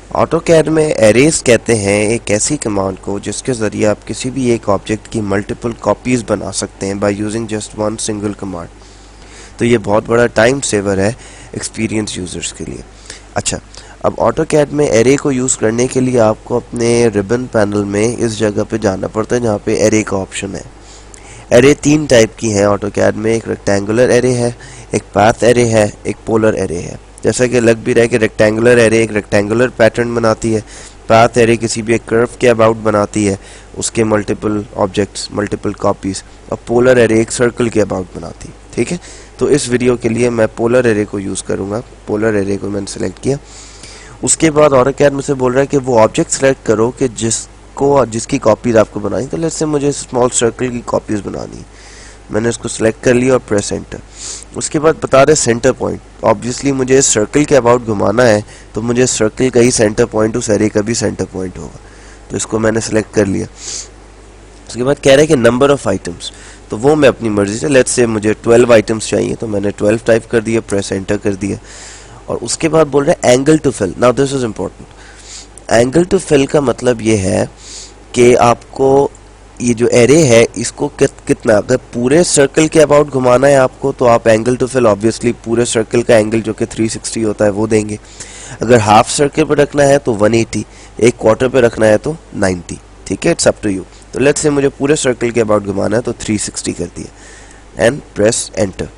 AutoCAD में arrays कहते हैं एक ऐसी कमांड को जिसके ज़रिए आप किसी भी एक ऑब्जेक्ट की मल्टीपल कॉपीज़ बना सकते हैं by using just one single command. तो ये बहुत बड़ा टाइम सेवर है एक्सपीरियंस यूज़र्स के लिए। अच्छा, अब ऑटोकैड में एरे को यूज़ करने के लिए आपको अपने रिबन पैनल में इस जगह पे जाना पड़ता है जहाँ पे एरे का ऑप्शन है। एरे तीन टाइप की हैं ऑटोकैड में, एक रेक्टेंगुलर एरे है, एक पाथ एरे है, एक पोलर एरे है। जैसा कि लग भी रहा है कि रेक्टेंगुलर एरे एक रेक्टेंगुलर पैटर्न बनाती है, पाथ एरे किसी भी एक कर्व के अबाउट बनाती है, उसके मल्टीपल ऑब्जेक्ट्स मल्टीपल कॉपीज, और पोलर एरे एक सर्कल के अबाउट बनाती है। ठीक है, तो इस वीडियो के लिए मैं पोलर एरे को यूज़ करूँगा। पोलर एरे को मैंने सेलेक्ट किया। उसके बाद ऑटोकैड मुझसे बोल रहा है कि वो ऑब्जेक्ट सेलेक्ट करो कि जिसकी कॉपीज आपको बनानी। तो लेट्स से मुझे स्मॉल सर्कल की कॉपीज बनानी है। मैंने इसको सिलेक्ट कर लिया और प्रेस एंटर। उसके बाद बता रहे सेंटर पॉइंट। ऑब्वियसली मुझे इस सर्कल के अबाउट घुमाना है तो मुझे सर्कल का ही सेंटर पॉइंट उस एरे का भी सेंटर पॉइंट होगा। तो इसको मैंने सेलेक्ट कर लिया। उसके बाद कह रहा है कि नंबर ऑफ आइटम्स, तो वो मैं अपनी मर्जी से, लेट्स से मुझे 12 आइटम्स चाहिए तो मैंने 12 टाइप कर दिया, प्रेस एंटर कर दिया। और उसके बाद बोल रहे हैं angle to fill. Now this is important. Angle to fill का मतलब ये है कि आपको ये जो एरे है इसको कितना, अगर पूरे सर्कल के अबाउट घुमाना है आपको तो आप एंगल टू फिल ऑब्वियसली पूरे सर्कल का एंगल जो कि 360 होता है वो देंगे। अगर हाफ सर्कल पे रखना है तो 180, एक क्वार्टर पे रखना है तो 90। ठीक है, इट्स अप टू यू। तो लेट्स से मुझे पूरे सर्कल के अबाउट घुमाना है तो 360 कर दिया एंड प्रेस एंटर।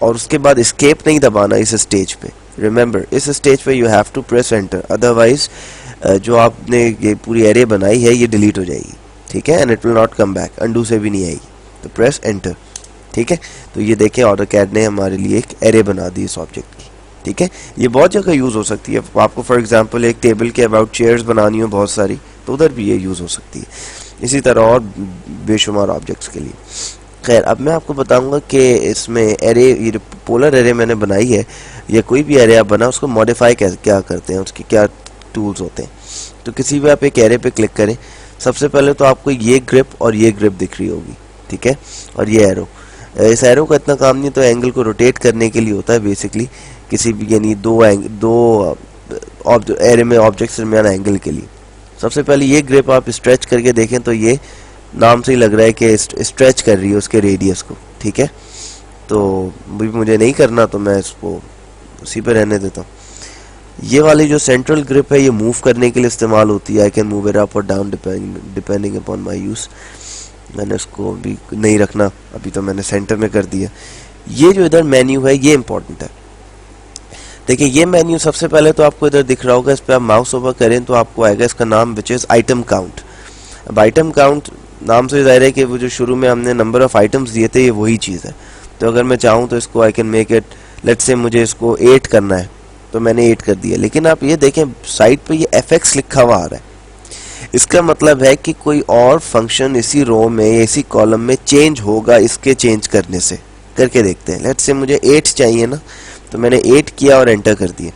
और उसके बाद एस्केप नहीं दबाना इस स्टेज पे। रिमेंबर, इस स्टेज पे you have to press enter, otherwise जो आपने ये पूरी एरे बनाई है ये डिलीट हो जाएगी। ठीक है, and it will not come back, undo से भी नहीं आएगी। तो प्रेस एंटर। ठीक है, तो ये देखें ऑटोकैड ने हमारे लिए एक एरे बना दी इस ऑब्जेक्ट की। ठीक है, ये बहुत जगह यूज़ हो सकती है। आपको फॉर एग्जांपल एक टेबल के अबाउट चेयर्स बनानी हो बहुत सारी तो उधर भी ये यूज़ हो सकती है। इसी तरह और बेशुमार ऑब्जेक्ट्स के लिए। खैर, अब मैं आपको बताऊंगा कि इसमें एरे, ये पोलर एरे मैंने बनाई है या कोई भी एरे आप बना उसको मॉडिफाई क्या करते हैं, उसके क्या टूल्स होते हैं। तो किसी भी आप एक एरे पे क्लिक करें, सबसे पहले तो आपको ये ग्रिप और ये ग्रिप दिख रही होगी। ठीक है, और ये एरो, इस एरो का इतना काम नहीं, तो एंगल को रोटेट करने के लिए होता है बेसिकली, किसी भी यानी दो एरे में ऑब्जेक्ट्स दरमियान एंगल के लिए। सबसे पहले ये ग्रिप आप स्ट्रेच करके देखें तो ये नाम से ही लग रहा है कि स्ट्रेच कर रही है उसके रेडियस को। ठीक है, तो मुझे नहीं करना तो मैं इसको उसी पे रहने देता हूँ। ये वाली जो सेंट्रल ग्रिप है ये मूव करने के लिए इस्तेमाल होती है। I can move it up और down depending upon my use. मैंने उसको भी नहीं रखना, अभी तो मैंने सेंटर में कर दिया। ये जो इधर मेन्यू है ये इंपॉर्टेंट है। देखिए, ये मेन्यू सबसे पहले तो आपको इधर दिख रहा होगा, इस पर आप माउस ओवर करें तो आपको आएगा इसका नाम विच इज आइटम काउंट। अब आइटम काउंट नाम से जाहिर है कि वो जो शुरू में हमने नंबर ऑफ आइटम्स दिए थे ये वही चीज़ है। तो अगर मैं चाहूँ तो इसको I can make it, let's say मुझे इसको 8 करना है तो मैंने 8 कर दिया। लेकिन आप ये देखें साइड पे ये fx लिखा हुआ आ रहा है। इसका मतलब है कि कोई और फंक्शन इसी रो में, इसी कॉलम में चेंज होगा इसके चेंज करने से। करके देखते हैं। लेट्स से मुझे 8 चाहिए ना, तो मैंने 8 किया और एंटर कर दिया।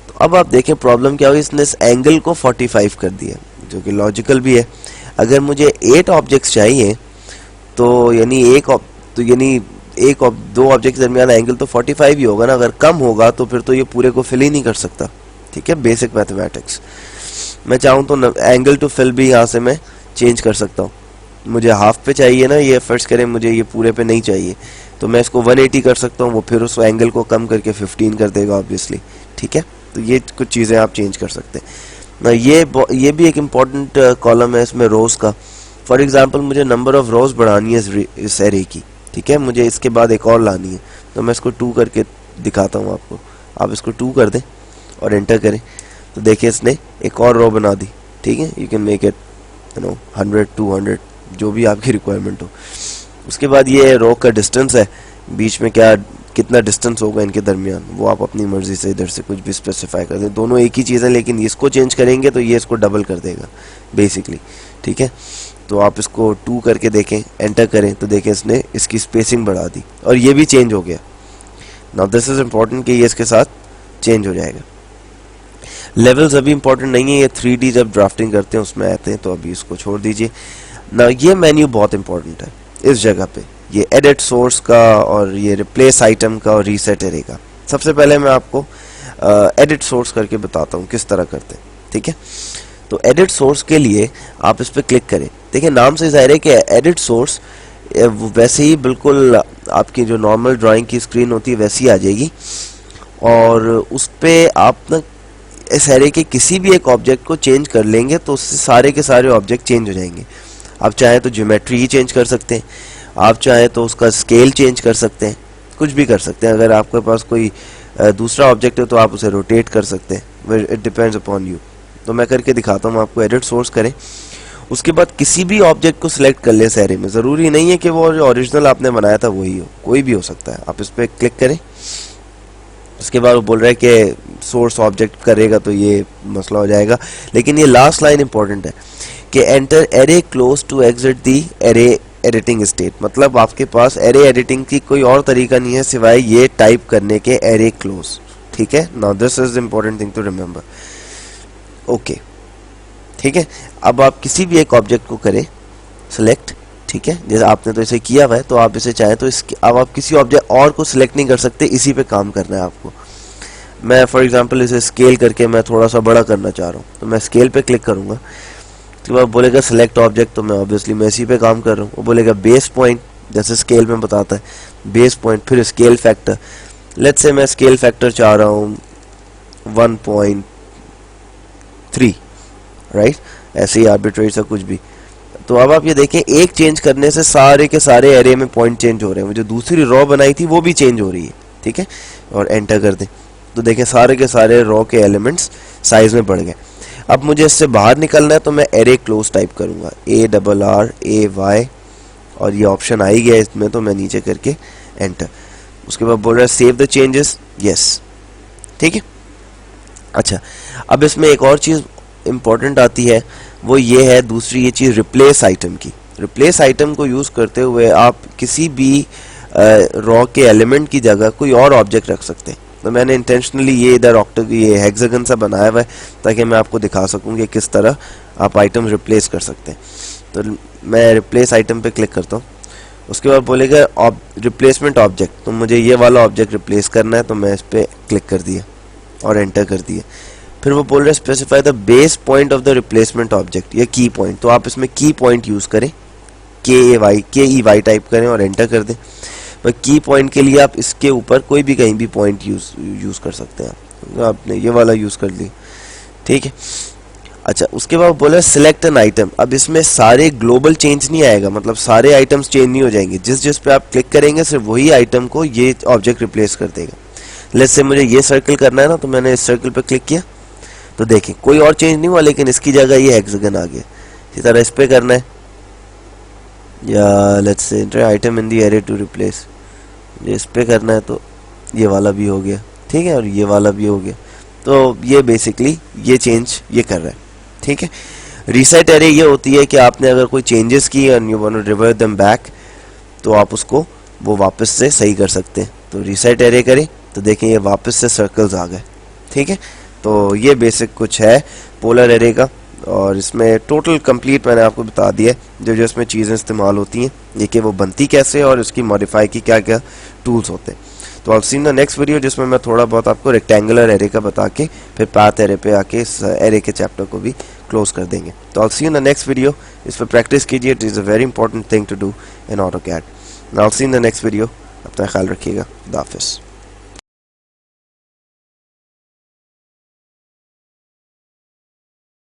तो अब आप देखें प्रॉब्लम क्या होगी, इसने इस एंगल को 45 कर दिया, जो कि लॉजिकल भी है। अगर मुझे 8 ऑब्जेक्ट्स चाहिए तो यानी दो ऑब्जेक्ट के दरमियान एंगल तो 45 ही होगा ना। अगर कम होगा तो फिर तो ये पूरे को फिल ही नहीं कर सकता। ठीक है, बेसिक मैथमेटिक्स। मैं चाहूँ तो एंगल टू फिल भी यहाँ से मैं चेंज कर सकता हूँ। मुझे हाफ पे चाहिए ना, ये फर्ज करें मुझे ये पूरे पे नहीं चाहिए तो मैं इसको 180 कर सकता हूँ, वो फिर उस एंगल को कम करके 15 कर देगा ऑब्वियसली। ठीक है, तो ये कुछ चीज़ें आप चेंज कर सकते हैं ना। ये भी एक इम्पॉर्टेंट कॉलम है इसमें रोज का। फॉर एग्जाम्पल मुझे नंबर ऑफ रोज बढ़ानी है इस एरे की। ठीक है, मुझे इसके बाद एक और लानी है तो मैं इसको 2 करके दिखाता हूँ आपको। आप इसको 2 कर दें और एंटर करें तो देखिए इसने एक और रो बना दी। ठीक है, यू कैन मेक इट 100 200 जो भी आपकी रिक्वायरमेंट हो। उसके बाद ये रो का डिस्टेंस है, बीच में कितना डिस्टेंस होगा इनके दरमियान, वो आप अपनी मर्जी से इधर से कुछ भी स्पेसिफाई कर दें। दोनों एक ही चीज़ है लेकिन इसको चेंज करेंगे तो ये इसको डबल कर देगा बेसिकली। ठीक है, तो आप इसको 2 करके देखें, एंटर करें तो देखें इसने इसकी स्पेसिंग बढ़ा दी और ये भी चेंज हो गया। नाउ दिस इज इम्पोर्टेंट कि ये इसके साथ चेंज हो जाएगा। लेवल्स अभी इंपॉर्टेंट नहीं है, ये 3D जब ड्राफ्टिंग करते हैं उसमें आते हैं, तो अभी इसको छोड़ दीजिए ना। ये मेन्यू बहुत इंपॉर्टेंट है इस जगह पे, ये एडिट सोर्स का और ये रिप्लेस आइटम का और रीसेट एरे का। सबसे पहले मैं आपको एडिट सोर्स करके बताता हूँ किस तरह करते हैं, ठीक है। तो एडिट सोर्स के लिए आप इस पर क्लिक करें। देखिए नाम से जाहिर है कि एडिट सोर्स वैसे ही बिल्कुल आपकी जो नॉर्मल ड्राइंग की स्क्रीन होती है वैसी आ जाएगी, और उस पर आप ना इस एरे के किसी भी एक ऑब्जेक्ट को चेंज कर लेंगे तो उससे सारे के सारे ऑब्जेक्ट चेंज हो जाएंगे। आप चाहें तो ज्योमेट्री ही चेंज कर सकते हैं, आप चाहें तो उसका स्केल चेंज कर सकते हैं, कुछ भी कर सकते हैं। अगर आपके पास कोई दूसरा ऑब्जेक्ट है तो आप उसे रोटेट कर सकते हैं, इट डिपेंड्स अपॉन यू। तो मैं करके दिखाता हूँ आपको। एडिट सोर्स करें, उसके बाद किसी भी ऑब्जेक्ट को सिलेक्ट कर लें इस एरे में। ज़रूरी नहीं है कि वो जो ओरिजिनल आपने बनाया था वही हो, कोई भी हो सकता है। आप इस पर क्लिक करें, उसके बाद वो बोल रहा है कि सोर्स ऑब्जेक्ट करेगा तो ये मसला हो जाएगा, लेकिन ये लास्ट लाइन इंपॉर्टेंट है कि enter array close to exit the array editing state. मतलब आपके पास एरे एडिटिंग की कोई और तरीका नहीं है सिवाय ये टाइप करने के एरे क्लोज, ठीक है। Now this is important thing to remember, okay, ठीक है। अब आप किसी भी एक ऑब्जेक्ट को करें सिलेक्ट, ठीक है। जैसे आपने तो इसे किया हुआ है, तो आप इसे चाहें तो इसके अब आप किसी ऑब्जेक्ट और को सिलेक्ट नहीं कर सकते, इसी पे काम करना है आपको। मैं फॉर एग्जांपल इसे स्केल करके मैं थोड़ा सा बड़ा करना चाह रहा हूँ, तो मैं स्केल पे क्लिक करूंगा। उसके बाद बोलेगा सिलेक्ट ऑब्जेक्ट, तो मैं ऑब्वियसली मैं इसी पे काम कर रहा हूँ। वो बोलेगा बेस पॉइंट, जैसे स्केल में बताता है बेस पॉइंट, फिर स्केल फैक्टर। लेट्स से मैं स्केल फैक्टर चाह रहा हूँ 1.3, राइट, ऐसे ही आर्बिट्रेरी सा कुछ भी। तो अब आप ये देखें, एक चेंज करने से सारे के सारे एरे में पॉइंट चेंज हो रहे हैं। जो दूसरी रॉ बनाई थी वो भी चेंज हो रही है, ठीक है। और एंटर कर दें तो देखें सारे के सारे रॉ के एलिमेंट्स साइज में बढ़ गए। अब मुझे इससे बाहर निकलना है तो मैं एरे क्लोज टाइप करूंगा, ARRAY, और ये ऑप्शन आ ही गया इसमें, तो मैं नीचे करके एंटर। उसके बाद बोल रहा है सेव द चेंजेस, यस, ठीक है। अच्छा, अब इसमें एक और चीज़ इंपॉर्टेंट आती है, वो ये है दूसरी ये चीज़ रिप्लेस आइटम की। रिप्लेस आइटम को यूज़ करते हुए आप किसी भी रॉ के एलिमेंट की जगह कोई और ऑब्जेक्ट रख सकते हैं। तो मैंने इंटेंशनली ये इधर ये हेक्सागन सा बनाया हुआ है ताकि मैं आपको दिखा सकूं कि किस तरह आप आइटम रिप्लेस कर सकते हैं। तो मैं रिप्लेस आइटम पे क्लिक करता हूँ। उसके बाद बोलेगा रिप्लेसमेंट ऑब्जेक्ट, तो मुझे ये वाला ऑब्जेक्ट रिप्लेस करना है, तो मैं इस पर क्लिक कर दिया और एंटर कर दिया। फिर वो बोल रहे हैं specify the base point of the replacement object या की पॉइंट, तो आप इसमें की पॉइंट यूज़ करें, KEY टाइप करें और एंटर कर दें। पर की पॉइंट के लिए आप इसके ऊपर कोई भी कहीं भी पॉइंट यूज़ कर सकते हैं। तो आपने ये वाला यूज़ कर लिया, ठीक है। अच्छा, उसके बाद बोला सिलेक्ट एन आइटम। अब इसमें सारे ग्लोबल चेंज नहीं आएगा, मतलब सारे आइटम्स चेंज नहीं हो जाएंगे। जिस जिस पे आप क्लिक करेंगे सिर्फ वही आइटम को ये ऑब्जेक्ट रिप्लेस कर देगा। लेट्स से मुझे ये सर्कल करना है ना, तो मैंने इस सर्कल पे क्लिक किया तो देखें कोई और चेंज नहीं हुआ, लेकिन इसकी जगह ये हेक्सागन आ गया। इसी तरह इस पे करना है, या let's say enter item in the array to replace, इस पे करना है तो ये वाला भी हो गया, ठीक है, और ये वाला भी हो गया। तो ये बेसिकली ये चेंज ये कर रहा है, ठीक है। रीसेट एरे ये होती है कि आपने अगर कोई चेंजेस की and you want to revert them back, तो आप उसको वो वापस से सही कर सकते हैं। तो रीसेट एरे करें तो देखें ये वापस से सर्कल्स आ गए, ठीक है। तो ये बेसिक कुछ है पोलर एरे का, और इसमें टोटल कंप्लीट मैंने आपको बता दिया जो जो इसमें चीज़ें इस्तेमाल होती हैं, ये कि वो बनती कैसे और उसकी मॉडिफाई की क्या क्या टूल्स होते हैं। तो I see in the next video, जिसमें मैं थोड़ा बहुत आपको रेक्टेंगुलर एरे का बता के फिर पाथ एरे पे आके इस एरे के चैप्टर को भी क्लोज कर देंगे। तो I see in the next video, इस पर प्रैक्टिस कीजिए, it is a very important thing to do in AutoCAD। I see in the next video, अपना ख्याल रखिएगा, खुदा हाफिज़।